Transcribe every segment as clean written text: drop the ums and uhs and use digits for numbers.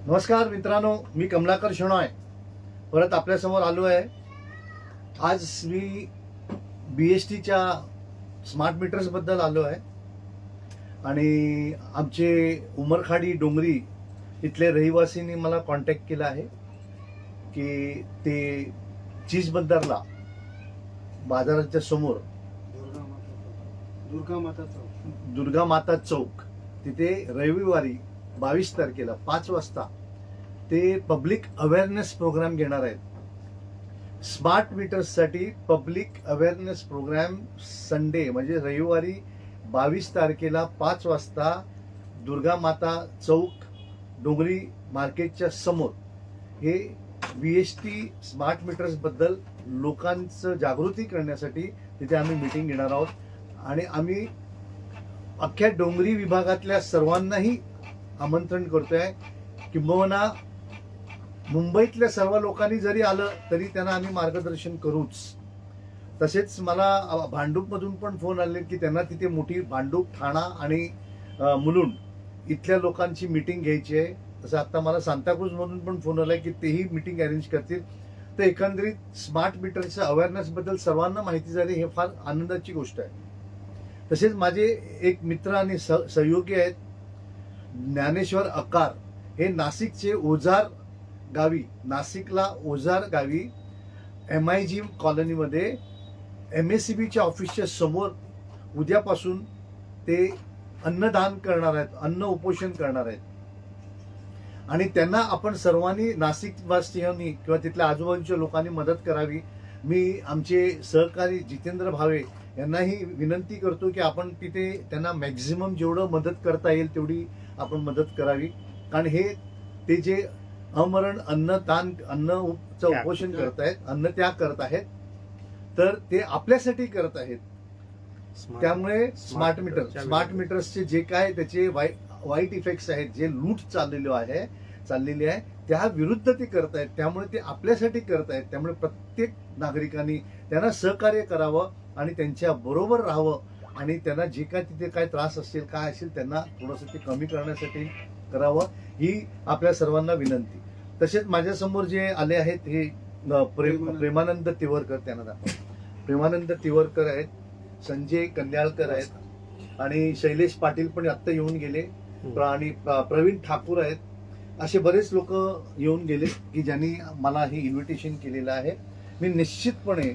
नमस्कार मित्रांनो, मी कमलाकर शेणॉय परत आपल्यासमोर आलो आहे. आज मी BSTच्या स्मार्ट मीटर्स बद्दल आलो आहे आणि आमचे उमरखाडी डोंगरी इथले रहिवासींनी मला कॉन्टॅक्ट केला आहे की ते चीज बंदरला बाजाराच्या समोर दुर्गा माता चौक तिथे रविवारी 22 तारखेला 5 वाजता ते पब्लिक अवेअरनेस प्रोग्राम घेणार आहेत. स्मार्ट मीटर्ससाठी पब्लिक अवेअरनेस प्रोग्राम संडे म्हणजे रविवारी 22 तारखेला 5 वाजता दुर्गा माता चौक डोंगरी मार्केटच्या समोर हे BST स्मार्ट मीटर्स बद्दल लोकांचं जागृती करण्यासाठी तिथे आम्ही मीटिंग घेणार आहोत. आणि आम्ही अख्ख्या डोंगरी विभागातल्या सर्वांनाही आमंत्रण करतोय. किंबहुना मुंबईतल्या सर्व लोकांनी जरी आलं तरी त्यांना आम्ही मार्गदर्शन करूच. तसेच मला भांडूपमधून पण फोन आले की त्यांना तिथे मोठी भांडूप, ठाणा आणि मुलुंड इथल्या लोकांची मीटिंग घ्यायची आहे. तसं आता मला सांताक्रूजमधून पण फोन आलाय की तेही मीटिंग अरेंज करतील. तर एकंदरीत स्मार्ट मीटरच्या अवेअरनेस बद्दल सर्वांना माहिती झाली हे फार आनंदाची गोष्ट आहे. तसेच माझे एक मित्र आणि सहयोगी आहेत ज्ञानेश्वर अकार, हे नाशिकचे ओझार गावी, नाशिकला ओझार गावी MIG कॉलनीमध्ये MACBच्या ऑफिसच्या समोर उद्यापासून ते अन्नदान करणार आहेत, अन्न उपोषण करणार आहेत. आणि त्यांना आपण सर्वांनी नाशिकवासियांनी किंवा तिथल्या आजूबाजूच्या लोकांनी मदत करावी. मी आमचे सहकारी जितेंद्र भावे यांनाही विनंती करतो की आपण तिथे त्यांना मॅक्झिमम जेवढं मदत करता येईल तेवढी आपण मदत करावी. कारण हे ते जे अमरण अन्नचं उपोषण करतायत, अन्न त्याग करत आहेत, तर ते आपल्यासाठी करत आहेत. त्यामुळे स्मार्ट मीटर्सचे जे काय त्याचे वाईट इफेक्ट्स आहेत, जे लूट चाललेली आहे त्या विरुद्ध ते करतायत. त्यामुळे ते आपल्यासाठी करतायत. त्यामुळे प्रत्येक नागरिकांनी त्यांना सहकार्य करावं आणि त्यांच्या बरोबर राहावं आणि त्यांना जे काय तिथे काय त्रास असेल, काय असेल, त्यांना थोडंसं ते कमी करण्यासाठी करावं, ही आपल्या सर्वांना विनंती. तसेच माझ्यासमोर जे आले आहेत हे प्रेमानंद तिवरकर, त्यांना दाखवा. प्रेमानंद तिवरकर आहेत, संजय कन्याळकर आहेत आणि शैलेश पाटील पण आत्ता येऊन गेले आणि प्रवीण ठाकूर आहेत. असे बरेच लोक येऊन गेले की ज्यांनी मला हे इन्व्हिटेशन केलेलं आहे. मी निश्चितपणे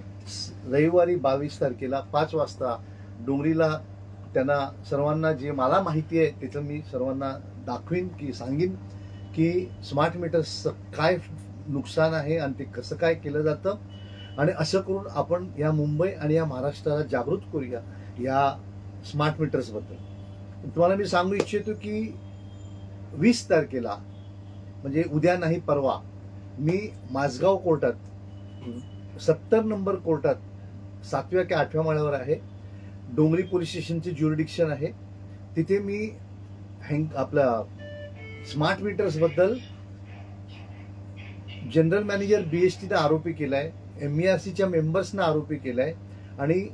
रविवारी 22 तारखेला 5 वाजता डोंगरीला त्यांना सर्वांना जे मला माहिती आहे त्याचं मी सर्वांना दाखवीन की सांगीन की स्मार्ट मीटर्सचं काय नुकसान आहे आणि ते कसं काय केलं जातं. आणि असं करून आपण या मुंबई आणि या महाराष्ट्राला जागृत करूया या स्मार्ट मीटर्सबद्दल. तुम्हाला मी सांगू इच्छितो की 20 तारखेला म्हणजे उद्या नाही परवा मी माझगाव कोर्टात 70 नंबर कोर्टात 7व्या की 8व्या माळ्यावर आहे. डोंगरी पोलीस स्टेशनचे ज्युरिडिक्शन आहे. तिथे मी आपला स्मार्ट मीटर्स बद्दल जनरल मॅनेजर BSTनं आरोपी केलाय, MERCच्या मेंबर्सना आरोपी केलाय आणि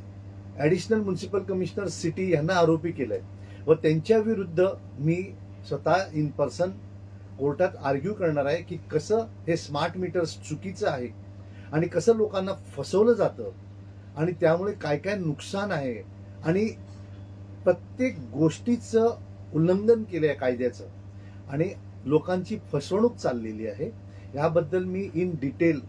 ॲडिशनल म्युन्सिपल कमिशनर सिटी यांना आरोपी केलाय. व त्यांच्या विरुद्ध मी स्वतः इन पर्सन कोर्टात आर्ग्यू करणार आहे की कसं हे स्मार्ट मीटर्स चुकीचं आहे आणि कसं लोकांना फसवलं जातं आणि त्यामुळे काय काय नुकसान आहे आणि प्रत्येक गोष्टीचं उल्लंघन केलं आहे कायद्याचं आणि लोकांची फसवणूक चाललेली आहे. याबद्दल मी इन डिटेल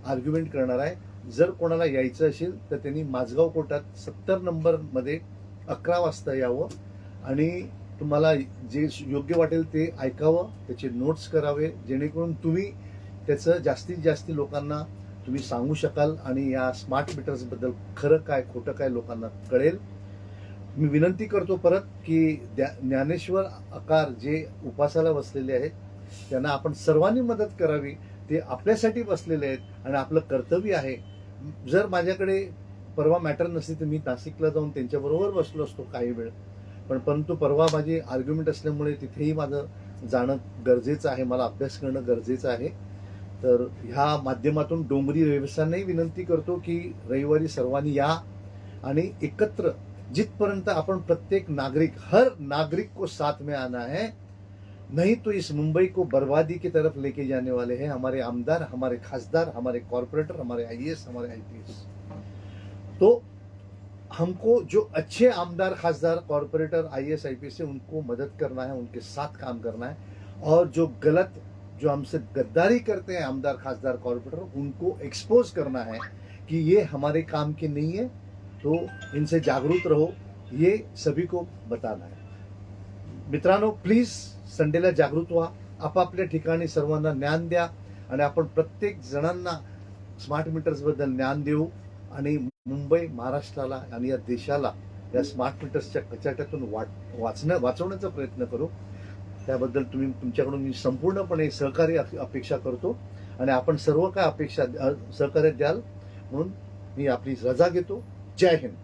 आर्ग्युमेंट करणार आहे. जर कोणाला यायचं असेल तर त्यांनी माझगाव कोर्टात 70 नंबरमध्ये 11 वाजता यावं आणि तुम्हाला जे योग्य वाटेल ते ऐकावं, त्याचे नोट्स करावे, जेणेकरून तुम्ही त्याचं जास्तीत जास्त लोकांना तुम्ही सांगू शकाल आणि या स्मार्ट मीटर्सबद्दल खरं काय खोटं काय लोकांना कळेल. मी विनंती करतो परत की ज्ञानेश्वर अकार जे उपासाला बसलेले आहेत त्यांना आपण सर्वांनी मदत करावी. ते आपल्यासाठी बसलेले आहेत आणि आपलं कर्तव्य आहे. जर माझ्याकडे परवा मॅटर नसते तर मी नाशिकला जाऊन त्यांच्याबरोबर बसलो असतो काही वेळ, परंतु परवा माझी आर्ग्युमेंट असल्यामुळे तिथेही माझं जाणं गरजेचं आहे, मला अभ्यास करणं गरजेचं आहे. तर ह्या माध्यमातून डोंगरी रहिवाशांनाही विनंती करतो की रविवारी सर्वांनी या आणि एकत्र जिथपर्यंत आपण प्रत्येक नागरिक, हर नागरिक को साथ में आना है नहीं तो इस मुंबई को बर्बादी की तरफ लेके जाने वाले हैं हमारे आमदार, हमारे खासदार, हमारे कॉरपोरेटर, हमारे आईएएस, हमारे आईपीएस। तो हमको जो अच्छे आमदार, खासदार, कॉरपोरेटर, आईएएस, आईपीएस है उनको मदद करना है, उनके साथ काम करना है, और जो गलत, जो हमसे गद्दारी करते हैं आमदार, खासदार, कॉरपोरेटर, उनको एक्सपोज करना है कि ये हमारे काम के नहीं है, तो इनसे जागरूक रहो, ये सभी को बताना है। मित्रांनो, प्लीज संडेला जागृत व्हा, आपापल्या ठिकाणी सर्वांना ज्ञान द्या आणि आपण प्रत्येक जणांना स्मार्ट मीटर्स बद्दल ज्ञान देऊ आणि मुंबई, महाराष्ट्राला आणि या देशाला या स्मार्ट मीटर्सच्या कचाट्यातून वाचवण्याचा प्रयत्न करू। त्याबद्दल तुमच्याकडून मी संपूर्णपणे सहकार्य अपेक्षा करतो आणि आपण सर्व काय सहकार्य द्याल म्हणून मी आपली रजा घेतो। जय हिंद।